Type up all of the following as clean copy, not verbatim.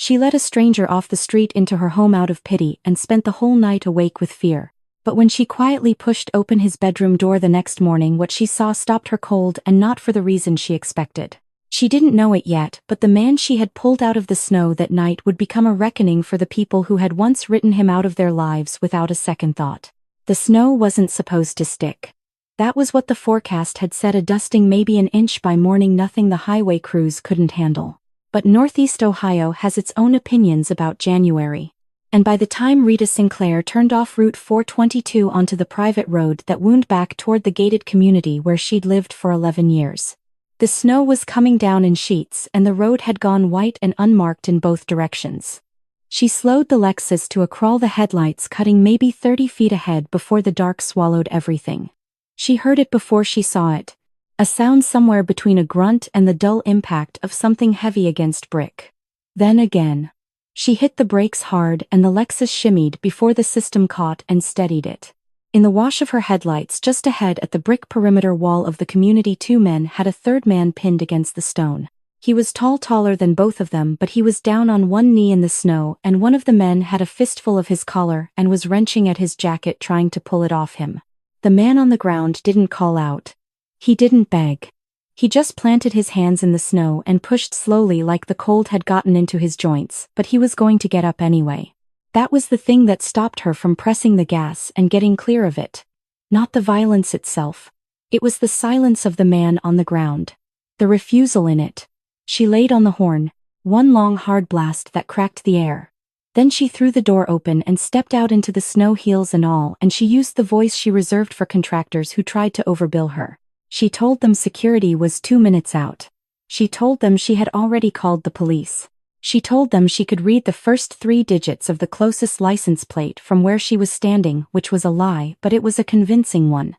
She let a stranger off the street into her home out of pity and spent the whole night awake with fear. But when she quietly pushed open his bedroom door the next morning, what she saw stopped her cold, and not for the reason she expected. She didn't know it yet, but the man she had pulled out of the snow that night would become a reckoning for the people who had once written him out of their lives without a second thought. The snow wasn't supposed to stick. That was what the forecast had said, a dusting maybe an inch by morning, nothing the highway crews couldn't handle. But Northeast Ohio has its own opinions about January. And by the time Rita Sinclair turned off Route 422 onto the private road that wound back toward the gated community where she'd lived for 11 years, the snow was coming down in sheets and the road had gone white and unmarked in both directions. She slowed the Lexus to a crawl, the headlights cutting maybe 30 feet ahead before the dark swallowed everything. She heard it before she saw it, a sound somewhere between a grunt and the dull impact of something heavy against brick. Then again. She hit the brakes hard and the Lexus shimmied before the system caught and steadied it. In the wash of her headlights just ahead at the brick perimeter wall of the community, two men had a third man pinned against the stone. He was taller than both of them, but he was down on one knee in the snow, and one of the men had a fistful of his collar and was wrenching at his jacket trying to pull it off him. The man on the ground didn't call out. He didn't beg. He just planted his hands in the snow and pushed slowly like the cold had gotten into his joints, but he was going to get up anyway. That was the thing that stopped her from pressing the gas and getting clear of it. Not the violence itself. It was the silence of the man on the ground. The refusal in it. She laid on the horn, one long hard blast that cracked the air. Then she threw the door open and stepped out into the snow, heels and all, and she used the voice she reserved for contractors who tried to overbill her. She told them security was 2 minutes out. She told them she had already called the police. She told them she could read the first 3 digits of the closest license plate from where she was standing, which was a lie, but it was a convincing one.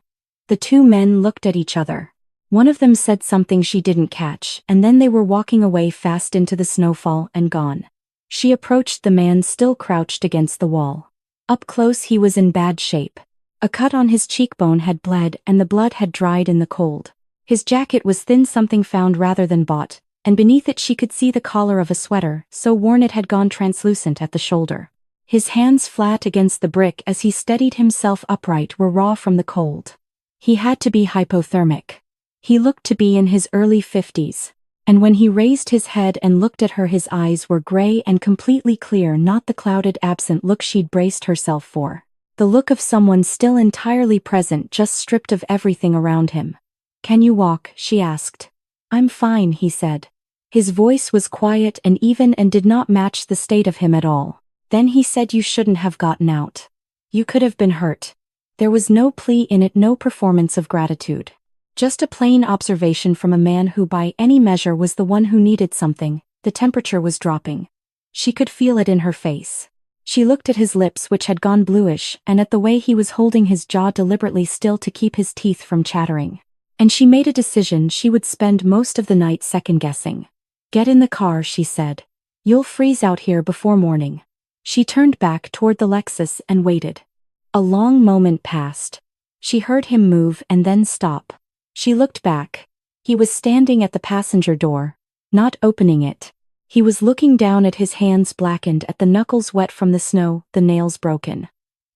The two men looked at each other. One of them said something she didn't catch, and then they were walking away fast into the snowfall and gone. She approached the man still crouched against the wall. Up close he was in bad shape. A cut on his cheekbone had bled and the blood had dried in the cold. His jacket was thin, something found rather than bought, and beneath it she could see the collar of a sweater, so worn it had gone translucent at the shoulder. His hands, flat against the brick as he steadied himself upright, were raw from the cold. He had to be hypothermic. He looked to be in his early 50s, and when he raised his head and looked at her, his eyes were gray and completely clear, not the clouded, absent look she'd braced herself for. The look of someone still entirely present, just stripped of everything around him. "Can you walk?" she asked. "I'm fine," he said. His voice was quiet and even and did not match the state of him at all. Then he said, "You shouldn't have gotten out. You could have been hurt." There was no plea in it, no performance of gratitude. Just a plain observation from a man who by any measure was the one who needed something. The temperature was dropping. She could feel it in her face. She looked at his lips, which had gone bluish, and at the way he was holding his jaw deliberately still to keep his teeth from chattering. And she made a decision she would spend most of the night second-guessing. "Get in the car," she said. "You'll freeze out here before morning." She turned back toward the Lexus and waited. A long moment passed. She heard him move and then stop. She looked back. He was standing at the passenger door, not opening it. He was looking down at his hands, blackened at the knuckles, wet from the snow, the nails broken.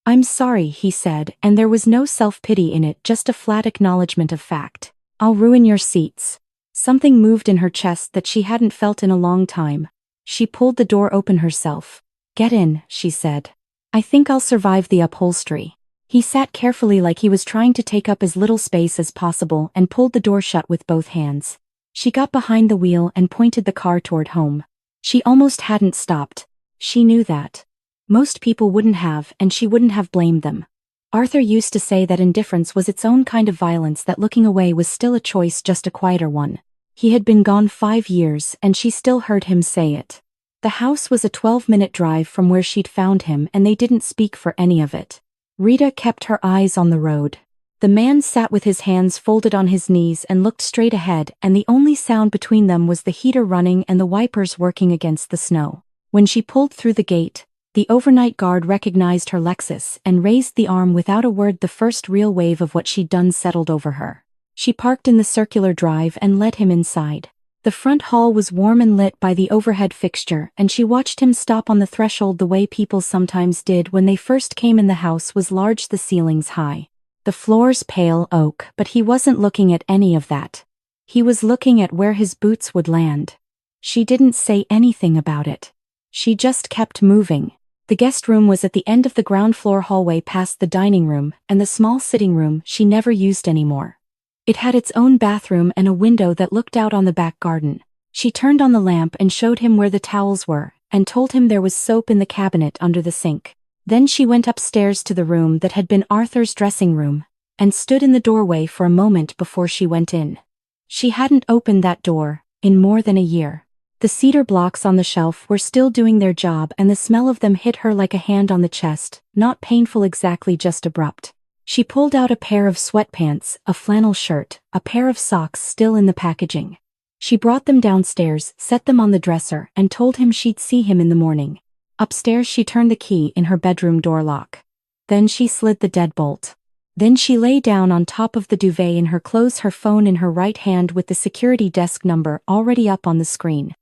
"I'm sorry," he said, and there was no self-pity in it, just a flat acknowledgement of fact. "I'll ruin your seats." Something moved in her chest that she hadn't felt in a long time. She pulled the door open herself. "Get in," she said. "I think I'll survive the upholstery." He sat carefully, like he was trying to take up as little space as possible, and pulled the door shut with both hands. She got behind the wheel and pointed the car toward home. She almost hadn't stopped. She knew that. Most people wouldn't have, and she wouldn't have blamed them. Arthur used to say that indifference was its own kind of violence, that looking away was still a choice, just a quieter one. He had been gone 5 years, and she still heard him say it. The house was a 12-minute drive from where she'd found him, and they didn't speak for any of it. Rita kept her eyes on the road. The man sat with his hands folded on his knees and looked straight ahead, and the only sound between them was the heater running and the wipers working against the snow. When she pulled through the gate, the overnight guard recognized her Lexus and raised the arm without a word. The first real wave of what she'd done settled over her. She parked in the circular drive and led him inside. The front hall was warm and lit by the overhead fixture, and she watched him stop on the threshold the way people sometimes did when they first came in. The house was large, the ceilings high. The floors pale oak, but he wasn't looking at any of that. He was looking at where his boots would land. She didn't say anything about it. She just kept moving. The guest room was at the end of the ground floor hallway past the dining room and the small sitting room she never used anymore. It had its own bathroom and a window that looked out on the back garden. She turned on the lamp and showed him where the towels were, and told him there was soap in the cabinet under the sink. Then she went upstairs to the room that had been Arthur's dressing room, and stood in the doorway for a moment before she went in. She hadn't opened that door in more than a year. The cedar blocks on the shelf were still doing their job, and the smell of them hit her like a hand on the chest, not painful exactly, just abrupt. She pulled out a pair of sweatpants, a flannel shirt, a pair of socks still in the packaging. She brought them downstairs, set them on the dresser, and told him she'd see him in the morning. Upstairs she turned the key in her bedroom door lock. Then she slid the deadbolt. Then she lay down on top of the duvet in her clothes, her phone in her right hand with the security desk number already up on the screen.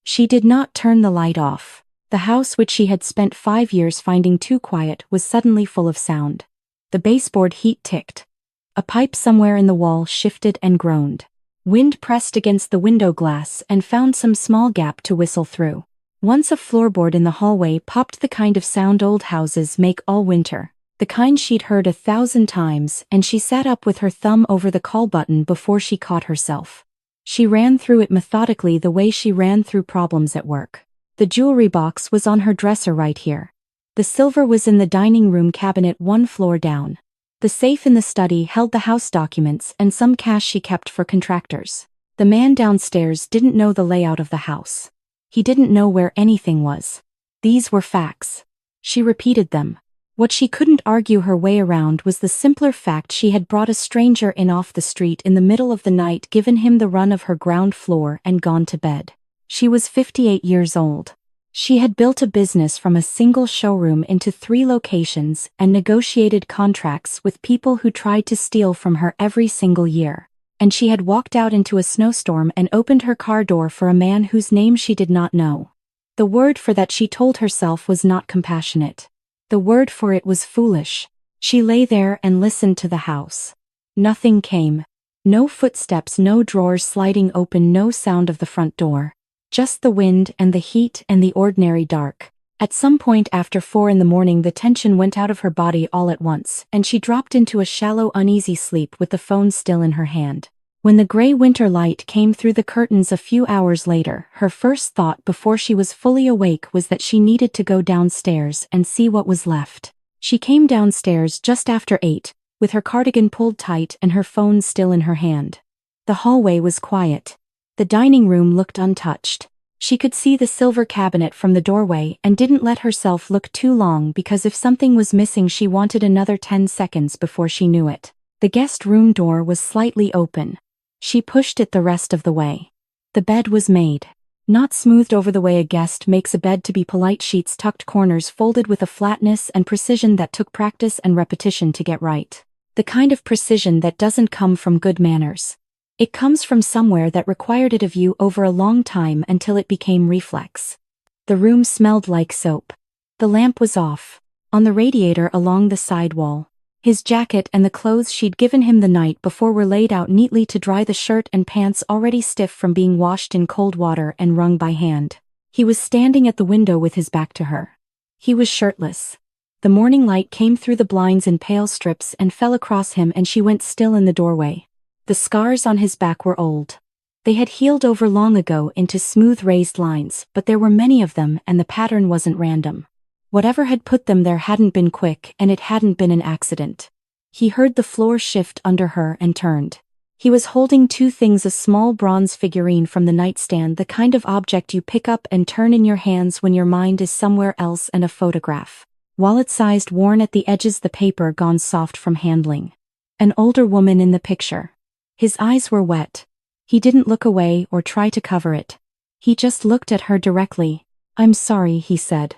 She did not turn the light off. The house, which she had spent 5 years finding too quiet, was suddenly full of sound. The baseboard heat ticked. A pipe somewhere in the wall shifted and groaned. Wind pressed against the window glass and found some small gap to whistle through. Once a floorboard in the hallway popped, the kind of sound old houses make all winter, the kind she'd heard 1,000 times, and she sat up with her thumb over the call button before she caught herself. She ran through it methodically, the way she ran through problems at work. The jewelry box was on her dresser right here. The silver was in the dining room cabinet 1 floor down. The safe in the study held the house documents and some cash she kept for contractors. The man downstairs didn't know the layout of the house. He didn't know where anything was. These were facts. She repeated them. What she couldn't argue her way around was the simpler fact she had brought a stranger in off the street in the middle of the night, given him the run of her ground floor, and gone to bed. She was 58 years old. She had built a business from a single showroom into 3 locations and negotiated contracts with people who tried to steal from her every single year. And she had walked out into a snowstorm and opened her car door for a man whose name she did not know. The word for that, she told herself, was not compassionate. The word for it was foolish. She lay there and listened to the house. Nothing came. No footsteps, no drawers sliding open, no sound of the front door. Just the wind and the heat and the ordinary dark. At some point after 4 in the morning, the tension went out of her body all at once, and she dropped into a shallow, uneasy sleep with the phone still in her hand. When the gray winter light came through the curtains a few hours later, her first thought before she was fully awake was that she needed to go downstairs and see what was left. She came downstairs just after 8, with her cardigan pulled tight and her phone still in her hand. The hallway was quiet. The dining room looked untouched. She could see the silver cabinet from the doorway and didn't let herself look too long, because if something was missing she wanted another 10 seconds before she knew it. The guest room door was slightly open. She pushed it the rest of the way. The bed was made. Not smoothed over the way a guest makes a bed to be polite, sheets tucked, corners folded with a flatness and precision that took practice and repetition to get right. The kind of precision that doesn't come from good manners. It comes from somewhere that required it of you over a long time until it became reflex. The room smelled like soap. The lamp was off. On the radiator along the side wall, his jacket and the clothes she'd given him the night before were laid out neatly to dry, the shirt and pants already stiff from being washed in cold water and wrung by hand. He was standing at the window with his back to her. He was shirtless. The morning light came through the blinds in pale strips and fell across him, and she went still in the doorway. The scars on his back were old. They had healed over long ago into smooth raised lines, but there were many of them, and the pattern wasn't random. Whatever had put them there hadn't been quick, and it hadn't been an accident. He heard the floor shift under her and turned. He was holding 2 things: a small bronze figurine from the nightstand, the kind of object you pick up and turn in your hands when your mind is somewhere else, and a photograph. Wallet-sized, worn at the edges, the paper gone soft from handling. An older woman in the picture. His eyes were wet. He didn't look away or try to cover it. He just looked at her directly. "I'm sorry," he said.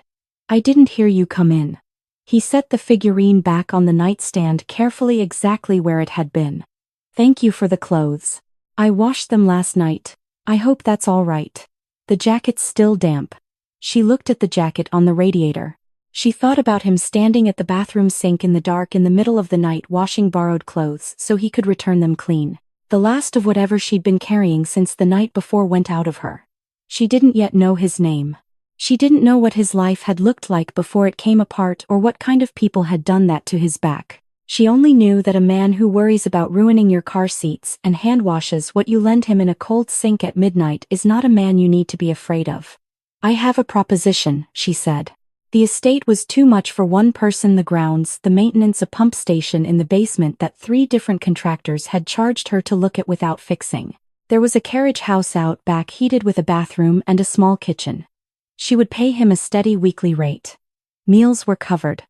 "I didn't hear you come in." He set the figurine back on the nightstand carefully, exactly where it had been. "Thank you for the clothes. I washed them last night." I hope that's all right. The jacket's still damp. She looked at the jacket on the radiator. She thought about him standing at the bathroom sink in the dark in the middle of the night washing borrowed clothes so he could return them clean. The last of whatever she'd been carrying since the night before went out of her. She didn't yet know his name. She didn't know what his life had looked like before it came apart or what kind of people had done that to his back. She only knew that a man who worries about ruining your car seats and hand washes what you lend him in a cold sink at midnight is not a man you need to be afraid of. I have a proposition, she said. The estate was too much for one person, the grounds, the maintenance, a pump station in the basement that 3 different contractors had charged her to look at without fixing. There was a carriage house out back heated with a bathroom and a small kitchen. She would pay him a steady weekly rate. Meals were covered.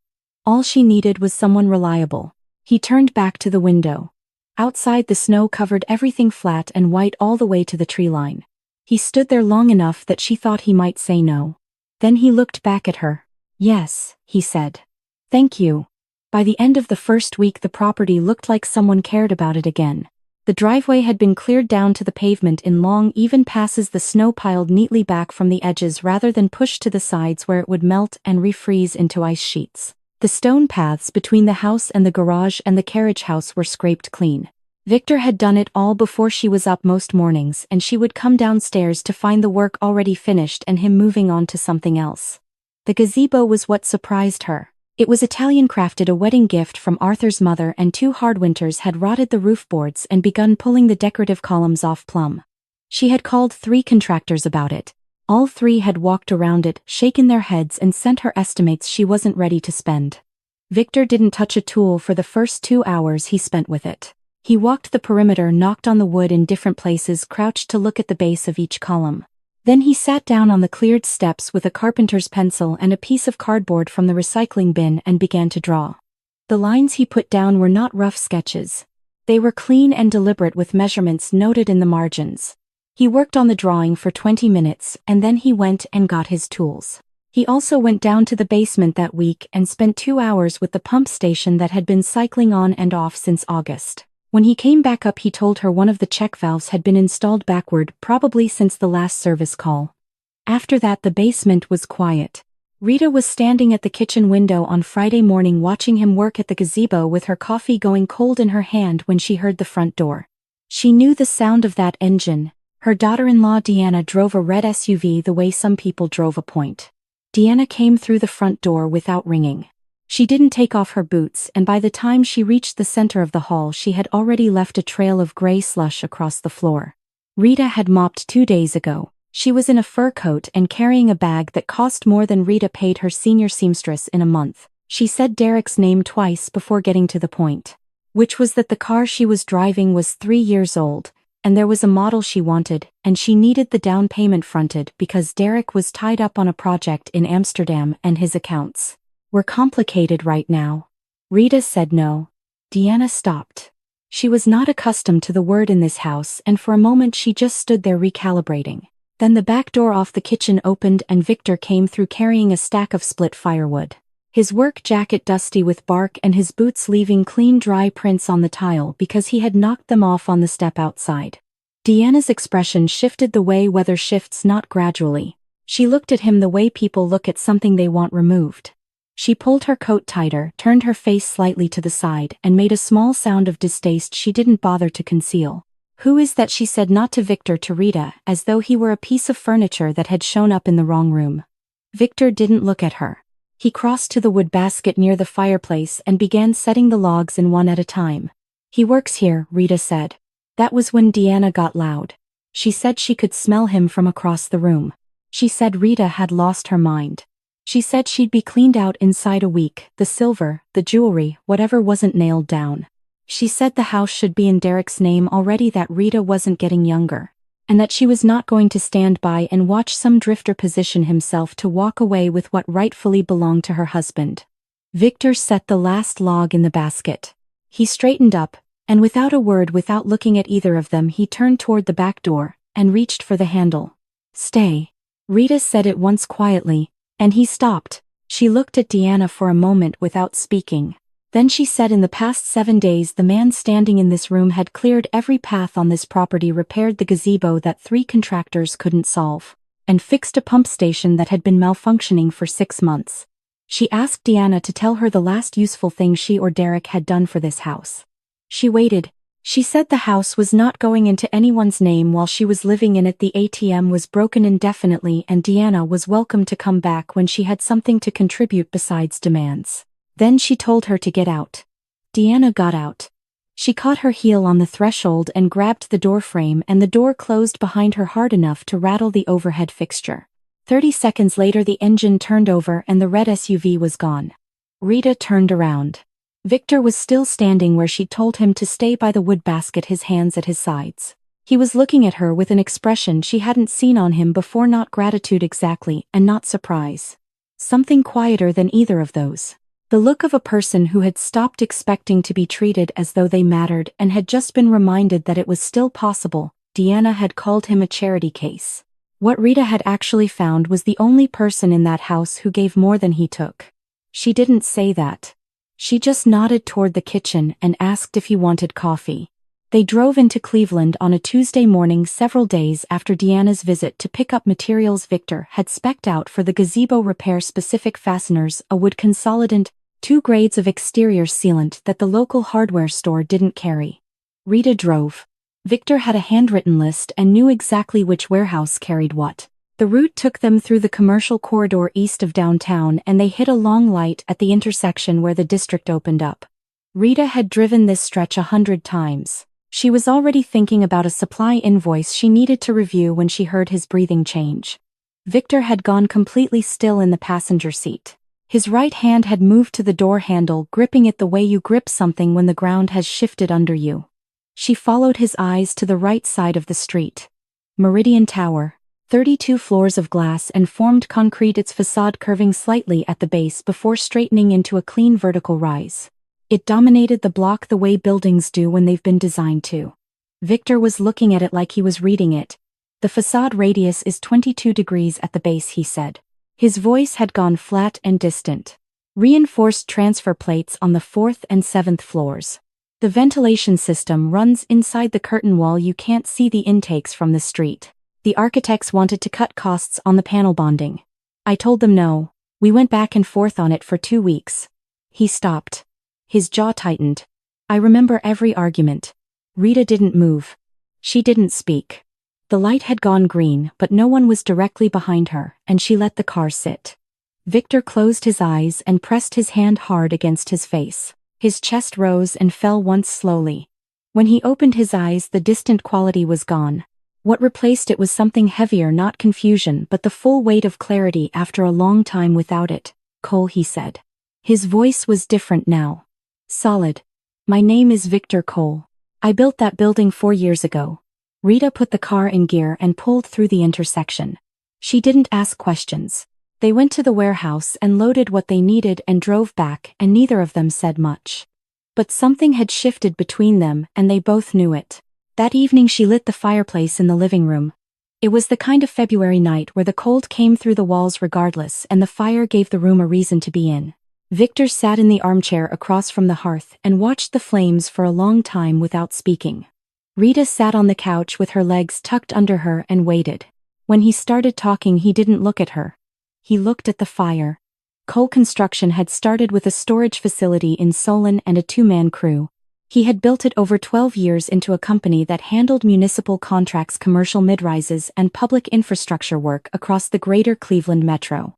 All she needed was someone reliable. He turned back to the window. Outside, the snow covered everything flat and white all the way to the tree line. He stood there long enough that she thought he might say no. Then he looked back at her. Yes, he said. Thank you. By the end of the first week, the property looked like someone cared about it again. The driveway had been cleared down to the pavement in long, even passes, the snow piled neatly back from the edges rather than pushed to the sides where it would melt and refreeze into ice sheets. The stone paths between the house and the garage and the carriage house were scraped clean. Victor had done it all before she was up most mornings, and she would come downstairs to find the work already finished and him moving on to something else. The gazebo was what surprised her. It was Italian crafted, a wedding gift from Arthur's mother, and 2 hard winters had rotted the roof boards and begun pulling the decorative columns off plumb. She had called 3 contractors about it. All 3 had walked around it, shaken their heads, and sent her estimates she wasn't ready to spend. Victor didn't touch a tool for the first 2 hours he spent with it. He walked the perimeter, knocked on the wood in different places, crouched to look at the base of each column. Then he sat down on the cleared steps with a carpenter's pencil and a piece of cardboard from the recycling bin and began to draw. The lines he put down were not rough sketches. They were clean and deliberate, with measurements noted in the margins. He worked on the drawing for 20 minutes and then he went and got his tools. He also went down to the basement that week and spent 2 hours with the pump station that had been cycling on and off since August. When he came back up, he told her one of the check valves had been installed backward, probably since the last service call. After that, the basement was quiet. Rita was standing at the kitchen window on Friday morning watching him work at the gazebo with her coffee going cold in her hand when she heard the front door. She knew the sound of that engine. Her daughter-in-law Deanna drove a red SUV the way some people drove a Point. Deanna came through the front door without ringing. She didn't take off her boots, and by the time she reached the center of the hall she had already left a trail of gray slush across the floor. Rita had mopped 2 days ago. She was in a fur coat and carrying a bag that cost more than Rita paid her senior seamstress in a month. She said Derek's name twice before getting to the point, which was that the car she was driving was 3 years old, and there was a model she wanted, and she needed the down payment fronted because Derek was tied up on a project in Amsterdam and his accounts were complicated right now. Rita said no. Deanna stopped. She was not accustomed to the word in this house, and for a moment she just stood there recalibrating. Then the back door off the kitchen opened and Victor came through carrying a stack of split firewood. His work jacket dusty with bark and his boots leaving clean dry prints on the tile because he had knocked them off on the step outside. Deanna's expression shifted the way weather shifts, not gradually. She looked at him the way people look at something they want removed. She pulled her coat tighter, turned her face slightly to the side, and made a small sound of distaste she didn't bother to conceal. "Who is that?" she said, not to Victor, to Rita, as though he were a piece of furniture that had shown up in the wrong room. Victor didn't look at her. He crossed to the wood basket near the fireplace and began setting the logs in one at a time. "He works here," Rita said. That was when Deanna got loud. She said she could smell him from across the room. She said Rita had lost her mind. She said she'd be cleaned out inside a week, the silver, the jewelry, whatever wasn't nailed down. She said the house should be in Derek's name already, that Rita wasn't getting younger, and that she was not going to stand by and watch some drifter position himself to walk away with what rightfully belonged to her husband. Victor set the last log in the basket. He straightened up, and without a word, without looking at either of them, he turned toward the back door and reached for the handle. "Stay," Rita said at once quietly, and he stopped. She looked at Deanna for a moment without speaking. Then she said in the past 7 days the man standing in this room had cleared every path on this property, repaired the gazebo that 3 contractors couldn't solve, and fixed a pump station that had been malfunctioning for 6 months. She asked Deanna to tell her the last useful thing she or Derek had done for this house. She waited. She said the house was not going into anyone's name while she was living in it. The ATM was broken indefinitely and Deanna was welcome to come back when she had something to contribute besides demands. Then she told her to get out. Deanna got out. She caught her heel on the threshold and grabbed the door frame, and the door closed behind her hard enough to rattle the overhead fixture. 30 seconds later the engine turned over and the red SUV was gone. Rita turned around. Victor was still standing where she'd told him to stay by the wood basket, his hands at his sides. He was looking at her with an expression she hadn't seen on him before, not gratitude exactly, and not surprise. Something quieter than either of those. The look of a person who had stopped expecting to be treated as though they mattered and had just been reminded that it was still possible. Deanna had called him a charity case. What Rita had actually found was the only person in that house who gave more than he took. She didn't say that. She just nodded toward the kitchen and asked if he wanted coffee. They drove into Cleveland on a Tuesday morning, several days after Deanna's visit, to pick up materials Victor had spec'd out for the gazebo repair: specific fasteners, a wood consolidant, 2 grades of exterior sealant that the local hardware store didn't carry. Rita drove. Victor had a handwritten list and knew exactly which warehouse carried what. The route took them through the commercial corridor east of downtown, and they hit a long light at the intersection where the district opened up. Rita had driven this stretch 100 times. She was already thinking about a supply invoice she needed to review when she heard his breathing change. Victor had gone completely still in the passenger seat. His right hand had moved to the door handle, gripping it the way you grip something when the ground has shifted under you. She followed his eyes to the right side of the street. Meridian Tower. 32 floors of glass and formed concrete, its facade curving slightly at the base before straightening into a clean vertical rise. It dominated the block the way buildings do when they've been designed to. Victor was looking at it like he was reading it. The facade radius is 22 degrees at the base, he said. His voice had gone flat and distant. Reinforced transfer plates on the 4th and 7th floors. The ventilation system runs inside the curtain wall. You can't see the intakes from the street. The architects wanted to cut costs on the panel bonding. I told them no. We went back and forth on it for 2 weeks. He stopped. His jaw tightened. I remember every argument. Rita didn't move. She didn't speak. The light had gone green, but no one was directly behind her, and she let the car sit. Victor closed his eyes and pressed his hand hard against his face. His chest rose and fell once slowly. When he opened his eyes, the distant quality was gone. What replaced it was something heavier, not confusion, but the full weight of clarity after a long time without it. Cole, he said. His voice was different now. Solid. My name is Victor Cole. I built that building 4 years ago. Rita put the car in gear and pulled through the intersection. She didn't ask questions. They went to the warehouse and loaded what they needed and drove back, and neither of them said much. But something had shifted between them, and they both knew it. That evening she lit the fireplace in the living room. It was the kind of February night where the cold came through the walls regardless, and the fire gave the room a reason to be in. Victor sat in the armchair across from the hearth and watched the flames for a long time without speaking. Rita sat on the couch with her legs tucked under her and waited. When he started talking, he didn't look at her. He looked at the fire. Cole Construction had started with a storage facility in Solon and a 2-man crew. He had built it over 12 years into a company that handled municipal contracts, commercial mid-rises, and public infrastructure work across the greater Cleveland metro.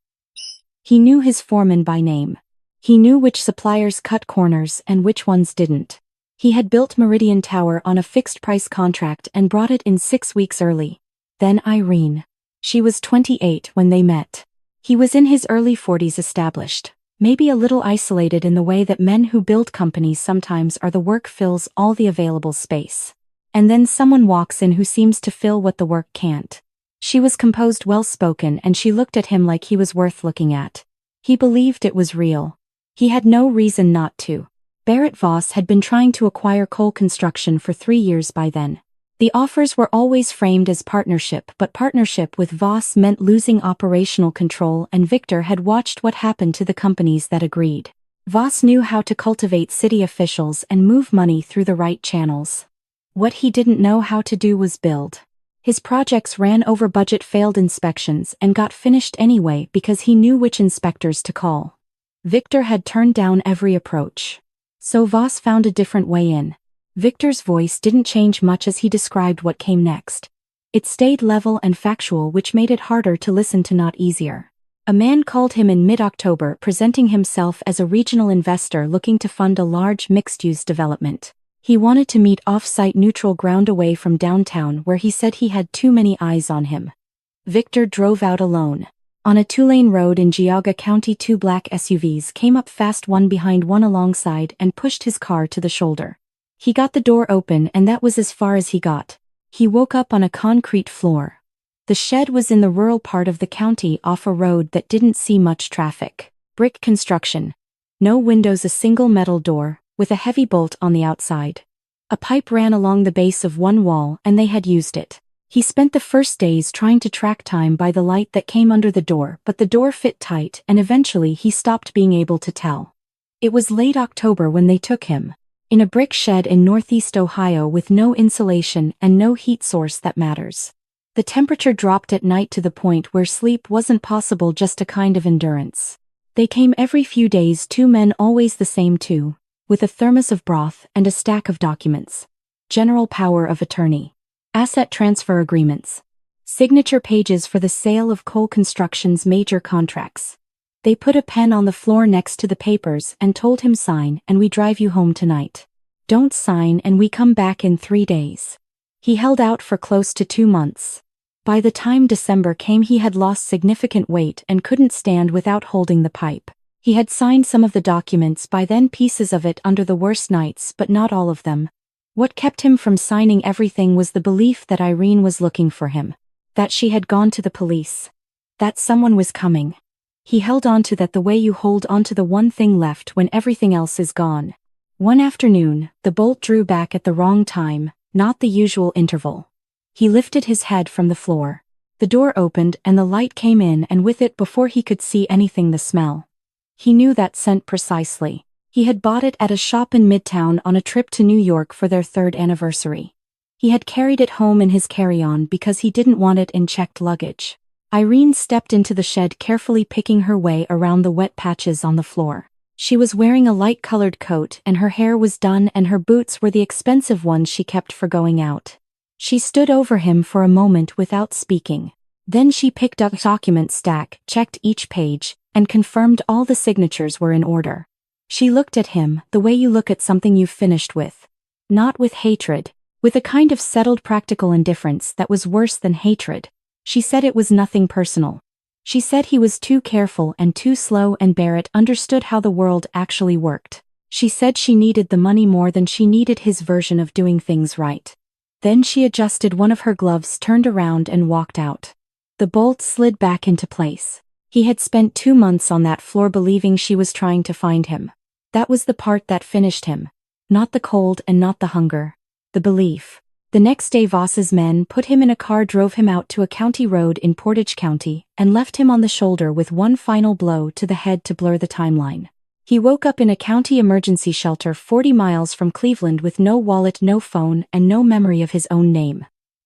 He knew his foreman by name. He knew which suppliers cut corners and which ones didn't. He had built Meridian Tower on a fixed-price contract and brought it in 6 weeks early. Then Irene. She was 28 when they met. He was in his early 40s, established. Maybe a little isolated in the way that men who build companies sometimes are. The work fills all the available space. And then someone walks in who seems to fill what the work can't. She was composed, well-spoken, and she looked at him like he was worth looking at. He believed it was real. He had no reason not to. Barrett Voss had been trying to acquire Cole Construction for 3 years by then. The offers were always framed as partnership, but partnership with Voss meant losing operational control, and Victor had watched what happened to the companies that agreed. Voss knew how to cultivate city officials and move money through the right channels. What he didn't know how to do was build. His projects ran over budget, failed inspections, and got finished anyway because he knew which inspectors to call. Victor had turned down every approach. So Voss found a different way in. Victor's voice didn't change much as he described what came next. It stayed level and factual, which made it harder to listen to, not easier. A man called him in mid-October, presenting himself as a regional investor looking to fund a large mixed-use development. He wanted to meet off-site, neutral ground away from downtown, where he said he had too many eyes on him. Victor drove out alone. On a two-lane road in Geauga County, two black SUVs came up fast, one behind, one alongside, and pushed his car to the shoulder. He got the door open, and that was as far as he got. He woke up on a concrete floor. The shed was in the rural part of the county, off a road that didn't see much traffic. Brick construction. No windows, a single metal door, with a heavy bolt on the outside. A pipe ran along the base of one wall, and they had used it. He spent the first days trying to track time by the light that came under the door, but the door fit tight, and eventually he stopped being able to tell. It was late October when they took him. In a brick shed in northeast Ohio with no insulation and no heat source that matters. The temperature dropped at night to the point where sleep wasn't possible, just a kind of endurance. They came every few days, two men, always the same two, with a thermos of broth and a stack of documents. General power of attorney. Asset transfer agreements. Signature pages for the sale of Cole Construction's major contracts. They put a pen on the floor next to the papers and told him, "Sign and we drive you home tonight. Don't sign and we come back in 3 days." He held out for close to 2 months. By the time December came, he had lost significant weight and couldn't stand without holding the pipe. He had signed some of the documents by then, pieces of it under the worst nights, but not all of them. What kept him from signing everything was the belief that Irene was looking for him. That she had gone to the police. That someone was coming. He held on to that the way you hold on to the one thing left when everything else is gone. One afternoon, the bolt drew back at the wrong time, not the usual interval. He lifted his head from the floor. The door opened and the light came in, and with it, before he could see anything, the smell. He knew that scent precisely. He had bought it at a shop in Midtown on a trip to New York for their 3rd anniversary. He had carried it home in his carry-on because he didn't want it in checked luggage. Irene stepped into the shed, carefully picking her way around the wet patches on the floor. She was wearing a light-colored coat, and her hair was done, and her boots were the expensive ones she kept for going out. She stood over him for a moment without speaking. Then she picked up a document stack, checked each page, and confirmed all the signatures were in order. She looked at him the way you look at something you've finished with. Not with hatred, with a kind of settled practical indifference that was worse than hatred. She said it was nothing personal. She said he was too careful and too slow, and Barrett understood how the world actually worked. She said she needed the money more than she needed his version of doing things right. Then she adjusted one of her gloves, turned around, and walked out. The bolt slid back into place. He had spent 2 months on that floor believing she was trying to find him. That was the part that finished him. Not the cold and not the hunger. The belief. The next day, Voss's men put him in a car, drove him out to a county road in Portage County, and left him on the shoulder with one final blow to the head to blur the timeline. He woke up in a county emergency shelter 40 miles from Cleveland with no wallet, no phone, and no memory of his own name.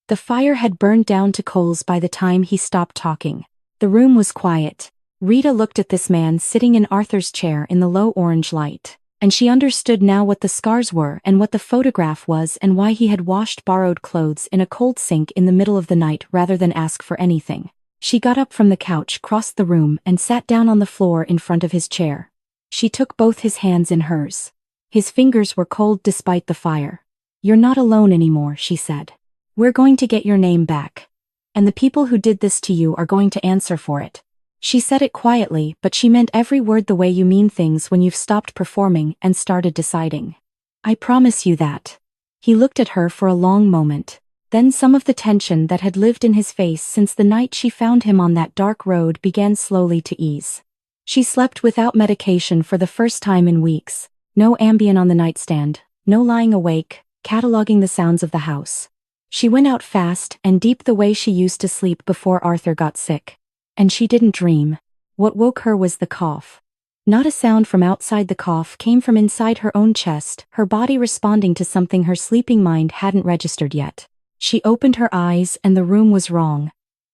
The fire had burned down to coals by the time he stopped talking. The room was quiet. Rita looked at this man sitting in Arthur's chair in the low orange light, and she understood now what the scars were and what the photograph was, and why he had washed borrowed clothes in a cold sink in the middle of the night rather than ask for anything. She got up from the couch, crossed the room, and sat down on the floor in front of his chair. She took both his hands in hers. His fingers were cold despite the fire. "You're not alone anymore," she said. "We're going to get your name back. And the people who did this to you are going to answer for it." She said it quietly, but she meant every word, the way you mean things when you've stopped performing and started deciding. "I promise you that." He looked at her for a long moment. Then some of the tension that had lived in his face since the night she found him on that dark road began slowly to ease. She slept without medication for the first time in weeks. No Ambien on the nightstand, no lying awake, cataloging the sounds of the house. She went out fast and deep the way she used to sleep before Arthur got sick. And she didn't dream. What woke her was the cough. Not a sound from outside the cough came from inside her own chest, her body responding to something her sleeping mind hadn't registered yet. She opened her eyes and the room was wrong.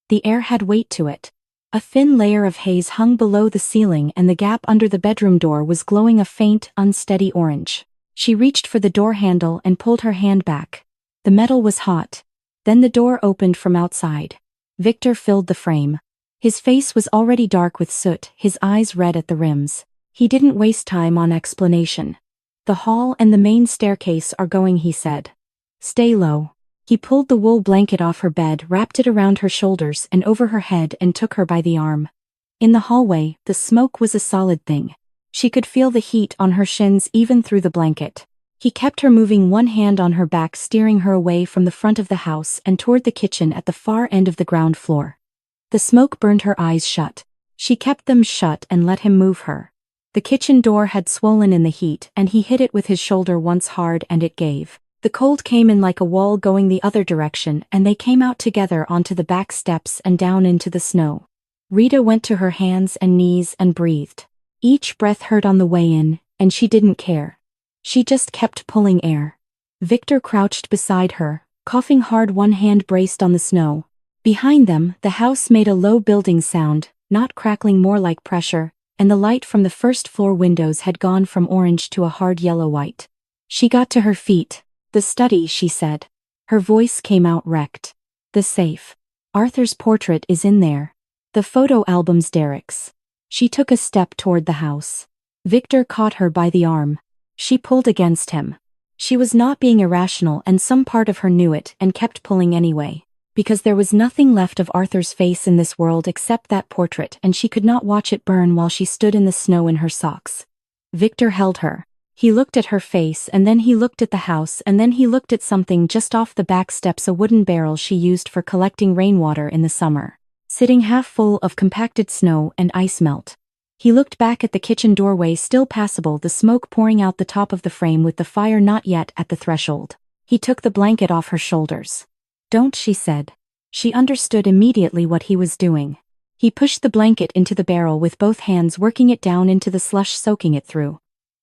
The air had weight to it. A thin layer of haze hung below the ceiling and the gap under the bedroom door was glowing a faint, unsteady orange. She reached for the door handle and pulled her hand back. The metal was hot. Then the door opened from outside. Victor filled the frame. His face was already dark with soot, his eyes red at the rims. He didn't waste time on explanation. "The hall and the main staircase are going," he said. "Stay low." He pulled the wool blanket off her bed, wrapped it around her shoulders and over her head and took her by the arm. In the hallway, the smoke was a solid thing. She could feel the heat on her shins even through the blanket. He kept her moving, one hand on her back, steering her away from the front of the house and toward the kitchen at the far end of the ground floor. The smoke burned her eyes shut. She kept them shut and let him move her. The kitchen door had swollen in the heat and he hit it with his shoulder once hard and it gave. The cold came in like a wall going the other direction and they came out together onto the back steps and down into the snow. Rita went to her hands and knees and breathed. Each breath hurt on the way in, and she didn't care. She just kept pulling air. Victor crouched beside her, coughing hard, one hand braced on the snow. Behind them, the house made a low building sound, not crackling, more like pressure, and the light from the first floor windows had gone from orange to a hard yellow-white. She got to her feet. "The study," she said. Her voice came out wrecked. "The safe. Arthur's portrait is in there. The photo album's Derek's." She took a step toward the house. Victor caught her by the arm. She pulled against him. She was not being irrational and some part of her knew it and kept pulling anyway. Because there was nothing left of Arthur's face in this world except that portrait, and she could not watch it burn while she stood in the snow in her socks. Victor held her. He looked at her face and then he looked at the house and then he looked at something just off the back steps, a wooden barrel she used for collecting rainwater in the summer, sitting half full of compacted snow and ice melt. He looked back at the kitchen doorway, still passable, the smoke pouring out the top of the frame with the fire not yet at the threshold. He took the blanket off her shoulders. "Don't," she said. She understood immediately what he was doing. He pushed the blanket into the barrel with both hands, working it down into the slush, soaking it through.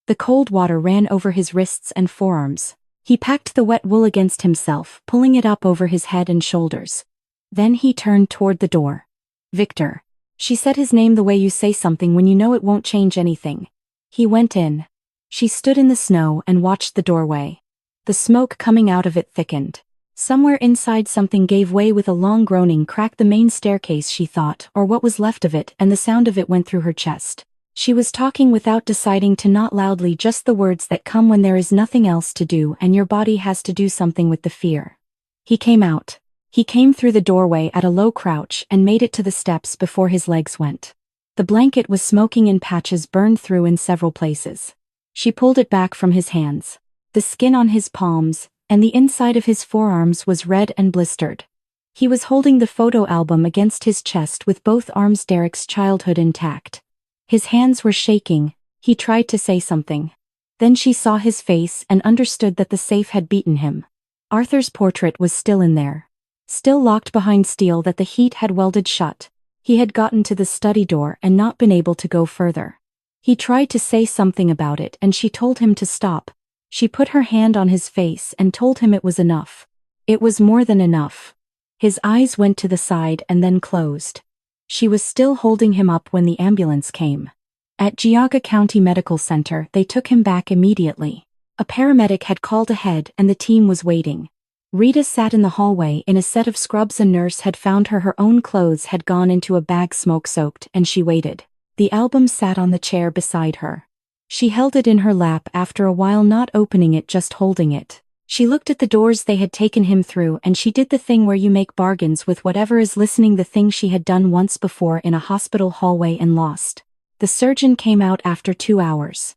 The cold water ran over his wrists and forearms. He packed the wet wool against himself, pulling it up over his head and shoulders. Then he turned toward the door. "Victor." She said his name the way you say something when you know it won't change anything. He went in. She stood in the snow and watched the doorway. The smoke coming out of it thickened. Somewhere inside something gave way with a long groaning, cracked the main staircase, she thought, or what was left of it, and the sound of it went through her chest. She was talking without deciding to, not loudly, just the words that come when there is nothing else to do and your body has to do something with the fear. He came out. He came through the doorway at a low crouch and made it to the steps before his legs went. The blanket was smoking in patches, burned through in several places. She pulled it back from his hands. The skin on his palms and the inside of his forearms was red and blistered. He was holding the photo album against his chest with both arms, Derek's childhood intact. His hands were shaking. He tried to say something. Then she saw his face and understood that the safe had beaten him. Arthur's portrait was still in there. Still locked behind steel that the heat had welded shut. He had gotten to the study door and not been able to go further. He tried to say something about it and she told him to stop. She put her hand on his face and told him it was enough. It was more than enough. His eyes went to the side and then closed. She was still holding him up when the ambulance came. At Geauga County Medical Center, they took him back immediately. A paramedic had called ahead and the team was waiting. Rita sat in the hallway in a set of scrubs. A nurse had found her. Her own clothes had gone into a bag, smoke-soaked, and she waited. The album sat on the chair beside her. She held it in her lap after a while, not opening it, just holding it. She looked at the doors they had taken him through and she did the thing where you make bargains with whatever is listening, the thing she had done once before in a hospital hallway and lost. The surgeon came out after 2 hours.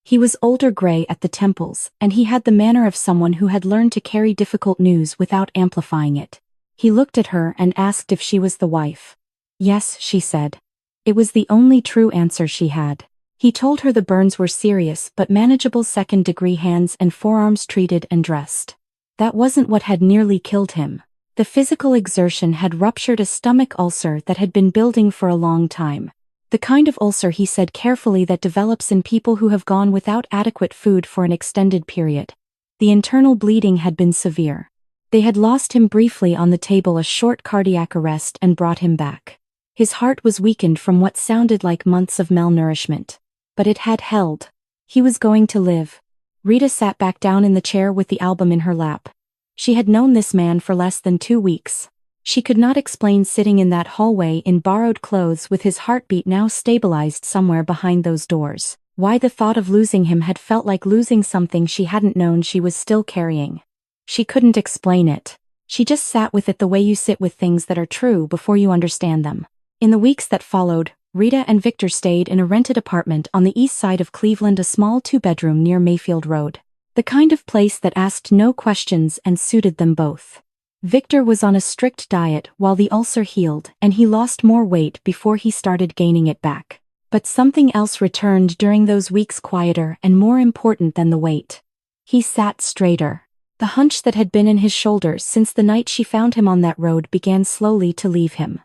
He was older, gray at the temples, and he had the manner of someone who had learned to carry difficult news without amplifying it. He looked at her and asked if she was the wife. "Yes," she said. It was the only true answer she had. He told her the burns were serious but manageable, second-degree, hands and forearms treated and dressed. That wasn't what had nearly killed him. The physical exertion had ruptured a stomach ulcer that had been building for a long time. The kind of ulcer, he said carefully, that develops in people who have gone without adequate food for an extended period. The internal bleeding had been severe. They had lost him briefly on the table, a short cardiac arrest, and brought him back. His heart was weakened from what sounded like months of malnourishment. But it had held. He was going to live. Rita sat back down in the chair with the album in her lap. She had known this man for less than 2 weeks. She could not explain sitting in that hallway in borrowed clothes with his heartbeat now stabilized somewhere behind those doors, why the thought of losing him had felt like losing something she hadn't known she was still carrying. She couldn't explain it. She just sat with it the way you sit with things that are true before you understand them. In the weeks that followed, Rita and Victor stayed in a rented apartment on the east side of Cleveland, a small 2-bedroom near Mayfield Road. The kind of place that asked no questions and suited them both. Victor was on a strict diet while the ulcer healed, and he lost more weight before he started gaining it back. But something else returned during those weeks, quieter and more important than the weight. He sat straighter. The hunch that had been in his shoulders since the night she found him on that road began slowly to leave him.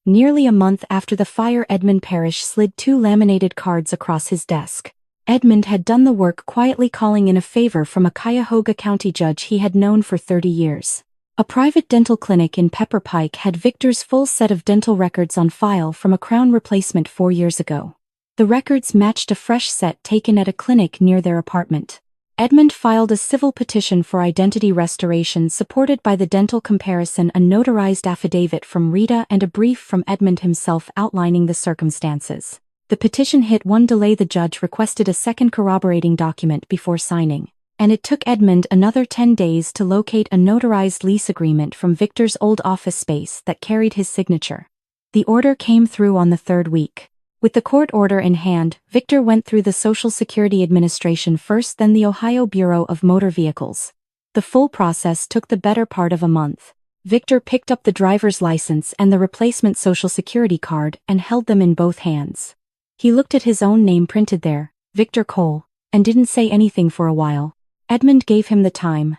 Nearly a month after the fire, Edmund Parrish slid 2 laminated cards across his desk. Edmund had done the work, quietly calling in a favor from a Cuyahoga County judge he had known for 30 years. A private dental clinic in Pepper Pike had Victor's full set of dental records on file from a crown replacement 4 years ago. The records matched a fresh set taken at a clinic near their apartment. Edmund filed a civil petition for identity restoration supported by the dental comparison, a notarized affidavit from Rita, and a brief from Edmund himself outlining the circumstances. The petition hit 1 delay. The judge requested a second corroborating document before signing. And it took Edmund another 10 days to locate a notarized lease agreement from Victor's old office space that carried his signature. The order came through on the 3rd week. With the court order in hand, Victor went through the Social Security Administration first, then the Ohio Bureau of Motor Vehicles. The full process took the better part of a month. Victor picked up the driver's license and the replacement Social Security card and held them in both hands. He looked at his own name printed there, Victor Cole, and didn't say anything for a while. Edmund gave him the time.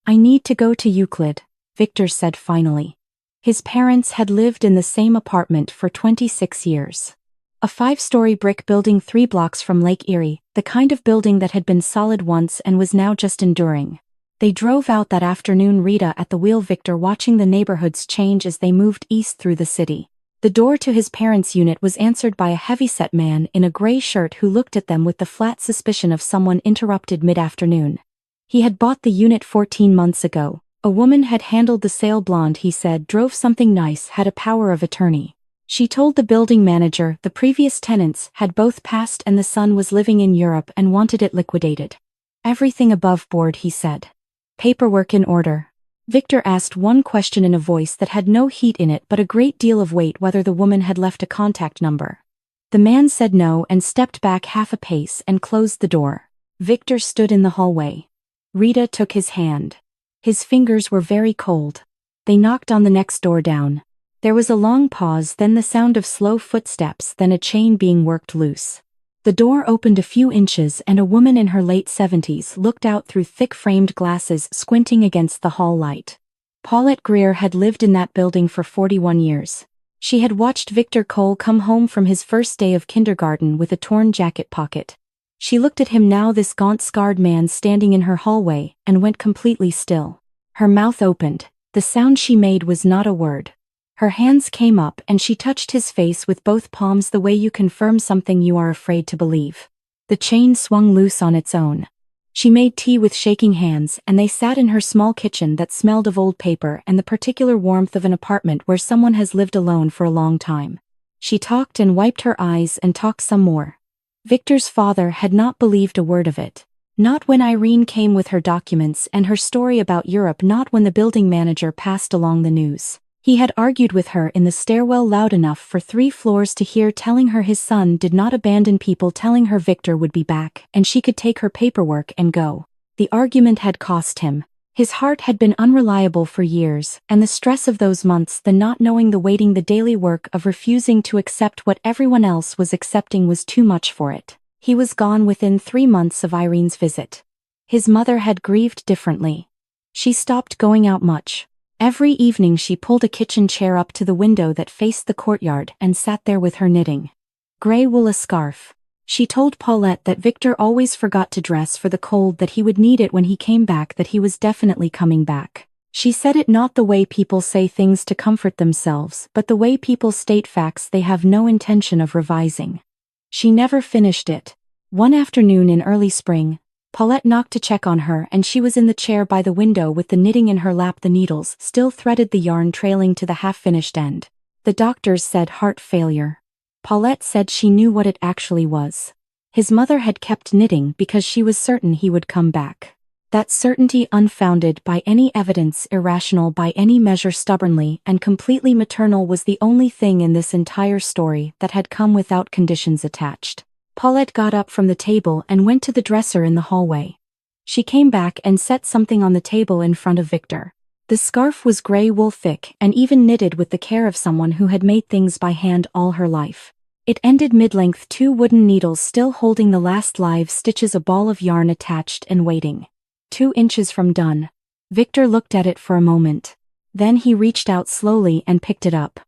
"I need to go to Euclid," Victor said finally. His parents had lived in the same apartment for 26 years. A 5-story brick building 3 blocks from Lake Erie, the kind of building that had been solid once and was now just enduring. They drove out that afternoon, Rita at the wheel, Victor watching the neighborhoods change as they moved east through the city. The door to his parents' unit was answered by a heavy-set man in a gray shirt who looked at them with the flat suspicion of someone interrupted mid-afternoon. He had bought the unit 14 months ago. A woman had handled the sale. Blonde, he said, drove something nice, had a power of attorney. She told the building manager the previous tenants had both passed and the son was living in Europe and wanted it liquidated. "Everything above board," he said. "Paperwork in order?" Victor asked one question in a voice that had no heat in it but a great deal of weight, whether the woman had left a contact number. The man said no and stepped back half a pace and closed the door. Victor stood in the hallway. Rita took his hand. His fingers were very cold. They knocked on the next door down. There was a long pause, then the sound of slow footsteps, then a chain being worked loose. The door opened a few inches and a woman in her late 70s looked out through thick framed glasses, squinting against the hall light. Paulette Greer had lived in that building for 41 years. She had watched Victor Cole come home from his first day of kindergarten with a torn jacket pocket. She looked at him now, this gaunt, scarred man standing in her hallway, and went completely still. Her mouth opened. The sound she made was not a word. Her hands came up and she touched his face with both palms, the way you confirm something you are afraid to believe. The chain swung loose on its own. She made tea with shaking hands, and they sat in her small kitchen that smelled of old paper and the particular warmth of an apartment where someone has lived alone for a long time. She talked and wiped her eyes and talked some more. Victor's father had not believed a word of it. Not when Irene came with her documents and her story about Europe, not when the building manager passed along the news. He had argued with her in the stairwell loud enough for 3 floors to hear, telling her his son did not abandon people, telling her Victor would be back and she could take her paperwork and go. The argument had cost him. His heart had been unreliable for years, and the stress of those months, the not knowing, the waiting, the daily work of refusing to accept what everyone else was accepting was too much for it. He was gone within 3 months of Irene's visit. His mother had grieved differently. She stopped going out much. Every evening she pulled a kitchen chair up to the window that faced the courtyard and sat there with her knitting. Gray wool scarf. She told Paulette that Victor always forgot to dress for the cold, that he would need it when he came back, that he was definitely coming back. She said it not the way people say things to comfort themselves, but the way people state facts they have no intention of revising. She never finished it. One afternoon in early spring, Paulette knocked to check on her, and she was in the chair by the window with the knitting in her lap. The needles still threaded the yarn, trailing to the half-finished end. The doctors said heart failure. Paulette said she knew what it actually was. His mother had kept knitting because she was certain he would come back. That certainty, unfounded by any evidence, irrational by any measure, stubbornly and completely maternal, was the only thing in this entire story that had come without conditions attached. Paulette got up from the table and went to the dresser in the hallway. She came back and set something on the table in front of Victor. The scarf was gray wool, thick and even, knitted with the care of someone who had made things by hand all her life. It ended mid-length, 2 wooden needles still holding the last live stitches, a ball of yarn attached and waiting. 2 inches from done. Victor looked at it for a moment. Then he reached out slowly and picked it up.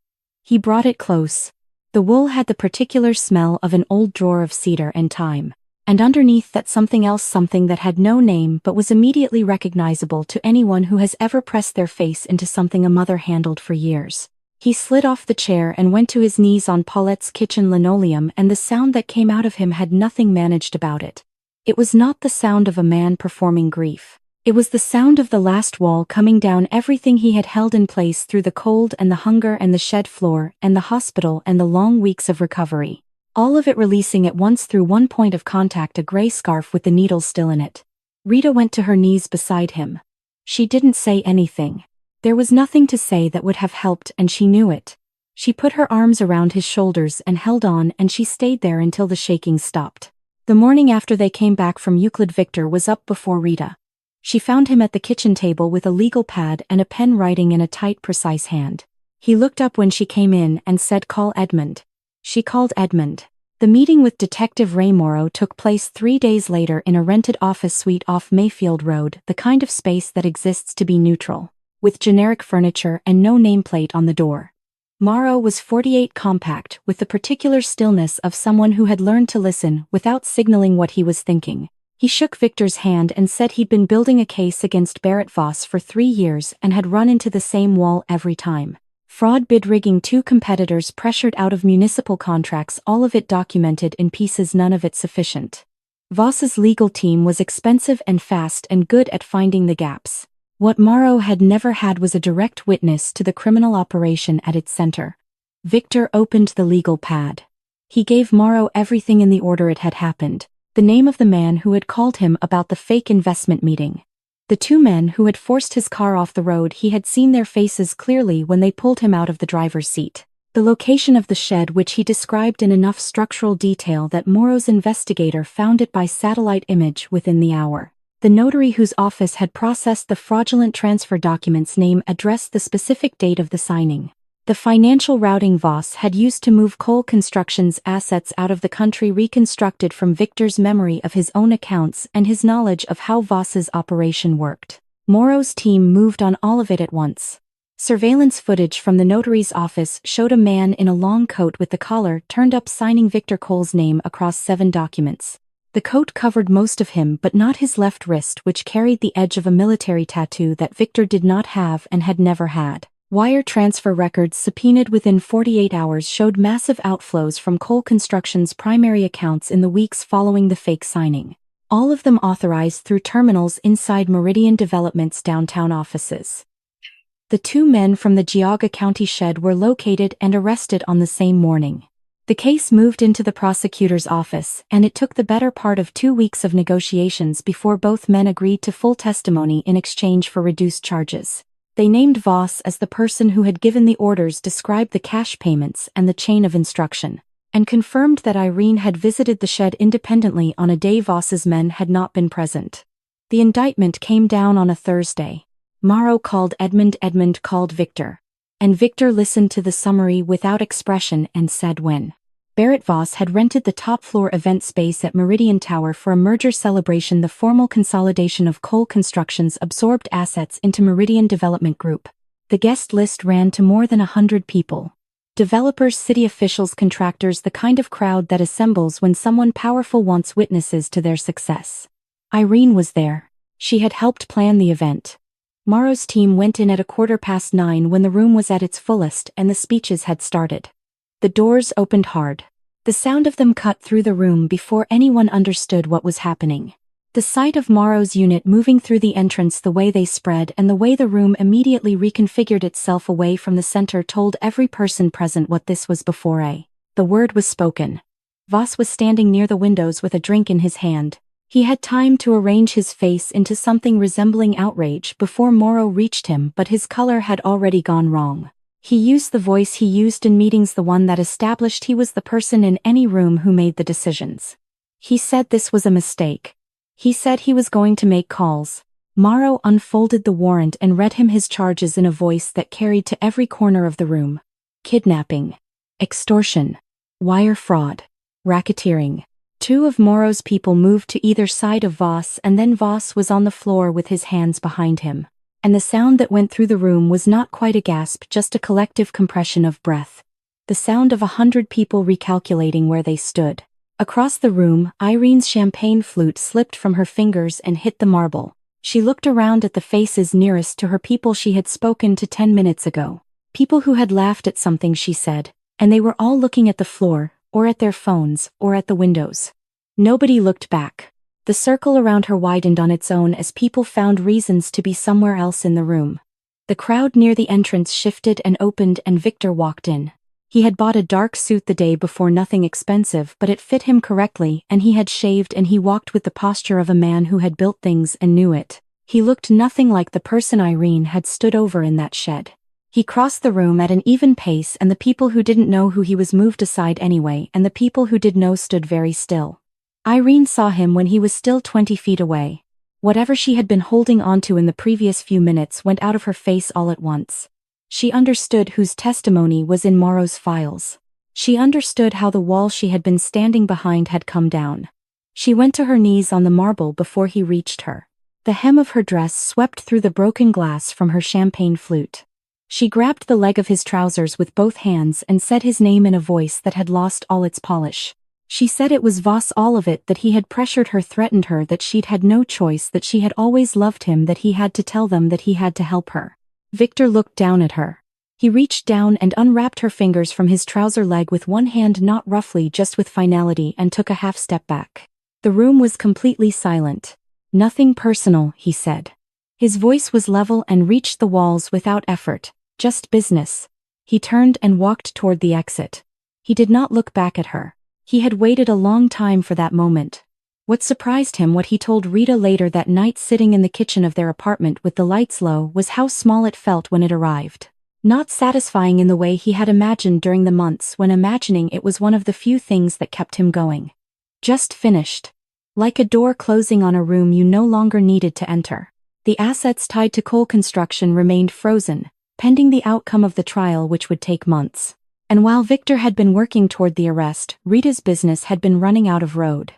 He brought it close. The wool had the particular smell of an old drawer of cedar and thyme. And underneath that something else, something that had no name but was immediately recognizable to anyone who has ever pressed their face into something a mother handled for years. He slid off the chair and went to his knees on Paulette's kitchen linoleum, and the sound that came out of him had nothing managed about it. It was not the sound of a man performing grief. It was the sound of the last wall coming down, everything he had held in place through the cold and the hunger and the shed floor and the hospital and the long weeks of recovery. All of it releasing at once through one point of contact, a gray scarf with the needles still in it. Rita went to her knees beside him. She didn't say anything. There was nothing to say that would have helped, and she knew it. She put her arms around his shoulders and held on, and she stayed there until the shaking stopped. The morning after they came back from Euclid, Victor was up before Rita. She found him at the kitchen table with a legal pad and a pen, writing in a tight, precise hand. He looked up when she came in and said, "Call Edmund." She called Edmund. The meeting with Detective Ray Morrow took place 3 days later in a rented office suite off Mayfield Road, the kind of space that exists to be neutral, with generic furniture and no nameplate on the door. Morrow was 48, compact, with the particular stillness of someone who had learned to listen without signaling what he was thinking. He shook Victor's hand and said he'd been building a case against Barrett Voss for 3 years and had run into the same wall every time. Fraud, bid rigging, 2 competitors pressured out of municipal contracts, all of it documented in pieces, none of it sufficient. Voss's legal team was expensive and fast and good at finding the gaps. What Morrow had never had was a direct witness to the criminal operation at its center. Victor opened the legal pad. He gave Morrow everything in the order it had happened. The name of the man who had called him about the fake investment meeting. The 2 men who had forced his car off the road, he had seen their faces clearly when they pulled him out of the driver's seat. The location of the shed, which he described in enough structural detail that Morrow's investigator found it by satellite image within the hour. The notary whose office had processed the fraudulent transfer documents, name, address, the specific date of the signing. The financial routing Voss had used to move Cole Construction's assets out of the country, reconstructed from Victor's memory of his own accounts and his knowledge of how Voss's operation worked. Morrow's team moved on all of it at once. Surveillance footage from the notary's office showed a man in a long coat with the collar turned up signing Victor Cole's name across 7 documents. The coat covered most of him but not his left wrist, which carried the edge of a military tattoo that Victor did not have and had never had. Wire transfer records subpoenaed within 48 hours showed massive outflows from Cole Construction's primary accounts in the weeks following the fake signing. All of them authorized through terminals inside Meridian Development's downtown offices. The 2 men from the Geauga County shed were located and arrested on the same morning. The case moved into the prosecutor's office, and it took the better part of 2 weeks of negotiations before both men agreed to full testimony in exchange for reduced charges. They named Voss as the person who had given the orders, described the cash payments and the chain of instruction, and confirmed that Irene had visited the shed independently on a day Voss's men had not been present. The indictment came down on a Thursday. Morrow called Edmund, Edmund called Victor. And Victor listened to the summary without expression and said when Barrett Voss had rented the top-floor event space at Meridian Tower for a merger celebration, the formal consolidation of Cole Construction's absorbed assets into Meridian Development Group. The guest list ran to more than 100 people. Developers, city officials, contractors, the kind of crowd that assembles when someone powerful wants witnesses to their success. Irene was there. She had helped plan the event. Morrow's team went in at 9:15 when the room was at its fullest and the speeches had started. The doors opened hard. The sound of them cut through the room before anyone understood what was happening. The sight of Morrow's unit moving through the entrance, the way they spread and the way the room immediately reconfigured itself away from the center told every person present what this was before the word was spoken. Voss was standing near the windows with a drink in his hand. He had time to arrange his face into something resembling outrage before Morrow reached him, but his color had already gone wrong. He used the voice he used in meetings, the one that established he was the person in any room who made the decisions. He said this was a mistake. He said he was going to make calls. Morrow unfolded the warrant and read him his charges in a voice that carried to every corner of the room. Kidnapping. Extortion. Wire fraud. Racketeering. Two of Morrow's people moved to either side of Voss, and then Voss was on the floor with his hands behind him. And the sound that went through the room was not quite a gasp, just a collective compression of breath. The sound of 100 people recalculating where they stood. Across the room, Irene's champagne flute slipped from her fingers and hit the marble. She looked around at the faces nearest to her, people she had spoken to 10 minutes ago. People who had laughed at something she said, and they were all looking at the floor, or at their phones, or at the windows. Nobody looked back. The circle around her widened on its own as people found reasons to be somewhere else in the room. The crowd near the entrance shifted and opened, and Victor walked in. He had bought a dark suit the day before, nothing expensive, but it fit him correctly, and he had shaved, and he walked with the posture of a man who had built things and knew it. He looked nothing like the person Irene had stood over in that shed. He crossed the room at an even pace, and the people who didn't know who he was moved aside anyway, and the people who did know stood very still. Irene saw him when he was still 20 feet away. Whatever she had been holding onto in the previous few minutes went out of her face all at once. She understood whose testimony was in Morrow's files. She understood how the wall she had been standing behind had come down. She went to her knees on the marble before he reached her. The hem of her dress swept through the broken glass from her champagne flute. She grabbed the leg of his trousers with both hands and said his name in a voice that had lost all its polish. She said it was Voss, all of it, that he had pressured her, threatened her, that she'd had no choice, that she had always loved him, that he had to tell them, that he had to help her. Victor looked down at her. He reached down and unwrapped her fingers from his trouser leg with one hand, not roughly, just with finality, and took a half step back. The room was completely silent. Nothing personal, he said. His voice was level and reached the walls without effort. Just business. He turned and walked toward the exit. He did not look back at her. He had waited a long time for that moment. What surprised him, what he told Rita later that night sitting in the kitchen of their apartment with the lights low, was how small it felt when it arrived. Not satisfying in the way he had imagined during the months when imagining it was one of the few things that kept him going. Just finished. Like a door closing on a room you no longer needed to enter. The assets tied to coal construction remained frozen, pending the outcome of the trial, which would take months. And while Victor had been working toward the arrest, Rita's business had been running out of road.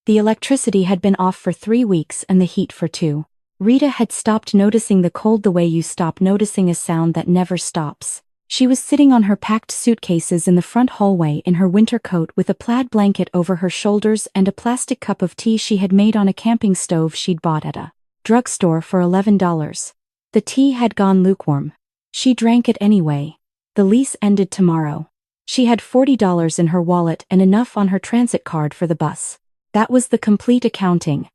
The electricity had been off for 3 weeks and the heat for 2. Rita had stopped noticing the cold the way you stop noticing a sound that never stops. She was sitting on her packed suitcases in the front hallway in her winter coat with a plaid blanket over her shoulders and a plastic cup of tea she had made on a camping stove she'd bought at a drugstore for $11. The tea had gone lukewarm. She drank it anyway. The lease ended tomorrow. She had $40 in her wallet and enough on her transit card for the bus. That was the complete accounting.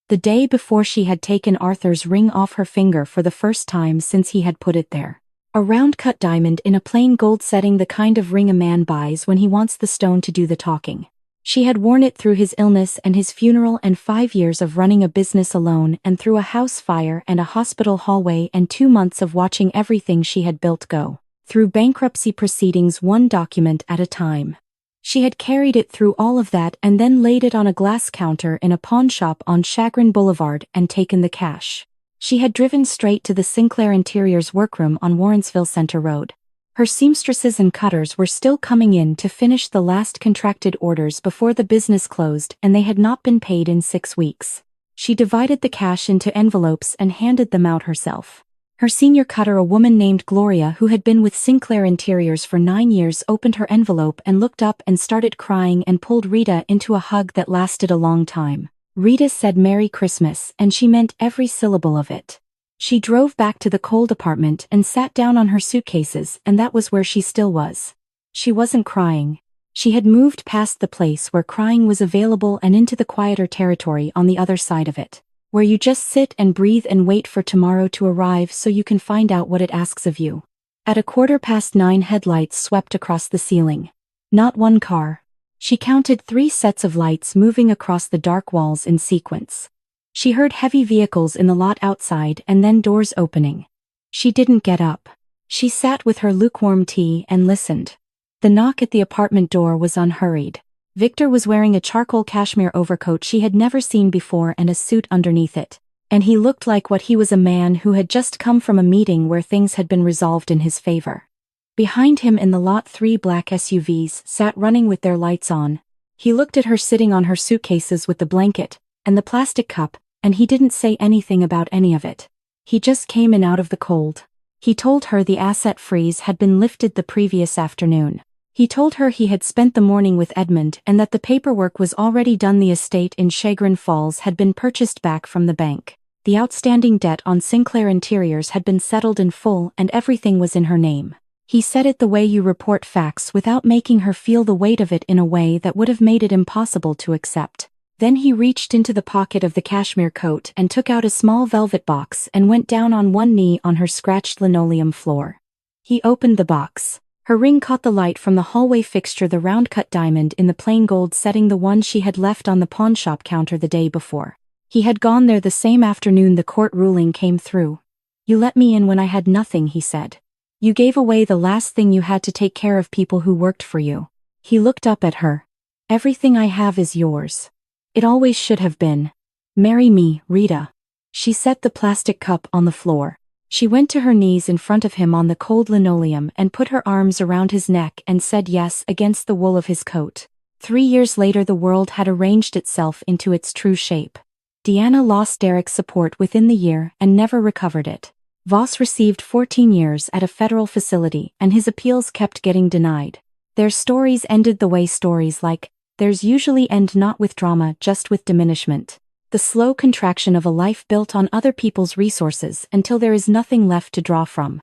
The day before she had taken Arthur's ring off her finger for the first time since he had put it there. A round-cut diamond in a plain gold setting, the kind of ring a man buys when he wants the stone to do the talking. She had worn it through his illness and his funeral and 5 years of running a business alone, and through a house fire and a hospital hallway and 2 months of watching everything she had built go through bankruptcy proceedings, one document at a time. She had carried it through all of that and then laid it on a glass counter in a pawn shop on Chagrin Boulevard and taken the cash. She had driven straight to the Sinclair Interiors workroom on Warrensville Center Road. Her seamstresses and cutters were still coming in to finish the last contracted orders before the business closed, and they had not been paid in 6 weeks. She divided the cash into envelopes and handed them out herself. Her senior cutter, a woman named Gloria who had been with Sinclair Interiors for 9 years, opened her envelope and looked up and started crying and pulled Rita into a hug that lasted a long time. Rita said Merry Christmas, and she meant every syllable of it. She drove back to the cold apartment and sat down on her suitcases, and that was where she still was. She wasn't crying. She had moved past the place where crying was available and into the quieter territory on the other side of it, where you just sit and breathe and wait for tomorrow to arrive so you can find out what it asks of you. At 9:15, headlights swept across the ceiling. Not one car. She counted 3 sets of lights moving across the dark walls in sequence. She heard heavy vehicles in the lot outside and then doors opening. She didn't get up. She sat with her lukewarm tea and listened. The knock at the apartment door was unhurried. Victor was wearing a charcoal cashmere overcoat she had never seen before and a suit underneath it, and he looked like what he was, a man who had just come from a meeting where things had been resolved in his favor. Behind him in the lot 3 black SUVs sat running with their lights on. He looked at her sitting on her suitcases with the blanket and the plastic cup, and he didn't say anything about any of it. He just came in out of the cold. He told her the asset freeze had been lifted the previous afternoon. He told her he had spent the morning with Edmund and that the paperwork was already done. The estate in Chagrin Falls had been purchased back from the bank. The outstanding debt on Sinclair Interiors had been settled in full and everything was in her name. He said it the way you report facts, without making her feel the weight of it in a way that would have made it impossible to accept. Then he reached into the pocket of the cashmere coat and took out a small velvet box and went down on one knee on her scratched linoleum floor. He opened the box. Her ring caught the light from the hallway fixture, the round-cut diamond in the plain gold setting, the one she had left on the pawnshop counter the day before. He had gone there the same afternoon the court ruling came through. "You let me in when I had nothing," he said. "You gave away the last thing you had to take care of people who worked for you." He looked up at her. "Everything I have is yours. It always should have been. Marry me, Rita." She set the plastic cup on the floor. She went to her knees in front of him on the cold linoleum and put her arms around his neck and said yes against the wool of his coat. 3 years later the world had arranged itself into its true shape. Deanna lost Derek's support within the year and never recovered it. Voss received 14 years at a federal facility and his appeals kept getting denied. Their stories ended the way stories like theirs usually end, not with drama, just with diminishment. The slow contraction of a life built on other people's resources until there is nothing left to draw from.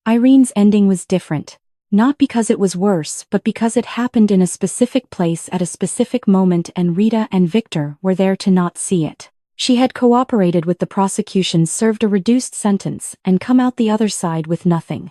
Irene's ending was different. Not because it was worse, but because it happened in a specific place at a specific moment, and Rita and Victor were there to not see it. She had cooperated with the prosecution, served a reduced sentence, and come out the other side with nothing.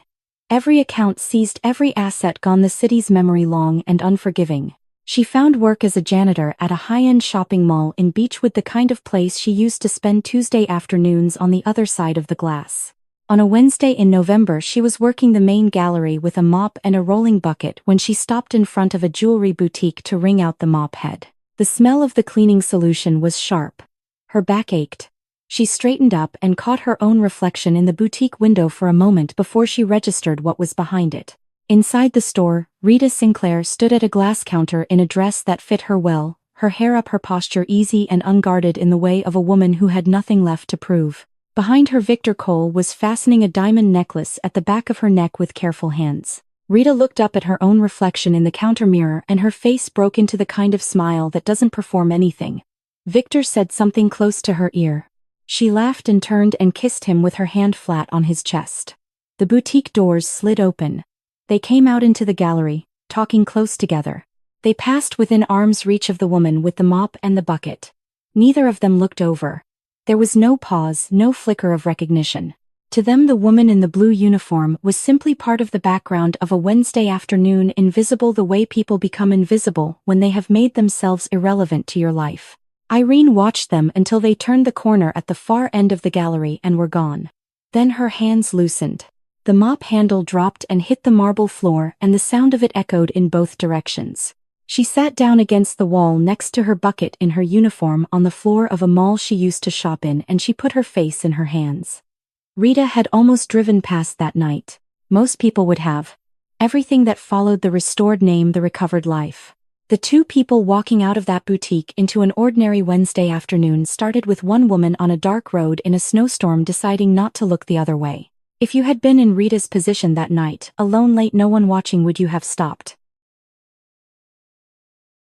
Every account seized, every asset gone, the city's memory long and unforgiving. She found work as a janitor at a high-end shopping mall in Beechwood, the kind of place she used to spend Tuesday afternoons on the other side of the glass. On a Wednesday in November she was working the main gallery with a mop and a rolling bucket when she stopped in front of a jewelry boutique to wring out the mop head. The smell of the cleaning solution was sharp. Her back ached. She straightened up and caught her own reflection in the boutique window for a moment before she registered what was behind it. Inside the store, Rita Sinclair stood at a glass counter in a dress that fit her well, her hair up, her posture easy and unguarded in the way of a woman who had nothing left to prove. Behind her, Victor Cole was fastening a diamond necklace at the back of her neck with careful hands. Rita looked up at her own reflection in the counter mirror and her face broke into the kind of smile that doesn't perform anything. Victor said something close to her ear. She laughed and turned and kissed him with her hand flat on his chest. The boutique doors slid open. They came out into the gallery, talking close together. They passed within arm's reach of the woman with the mop and the bucket. Neither of them looked over. There was no pause, no flicker of recognition. To them the woman in the blue uniform was simply part of the background of a Wednesday afternoon, invisible the way people become invisible when they have made themselves irrelevant to your life. Irene watched them until they turned the corner at the far end of the gallery and were gone. Then her hands loosened. The mop handle dropped and hit the marble floor, and the sound of it echoed in both directions. She sat down against the wall next to her bucket in her uniform on the floor of a mall she used to shop in, and she put her face in her hands. Rita had almost driven past that night. Most people would have. Everything that followed the restored name, the recovered life. The two people walking out of that boutique into an ordinary Wednesday afternoon started with one woman on a dark road in a snowstorm deciding not to look the other way. If you had been in Rita's position that night, alone late, no one watching, would you have stopped?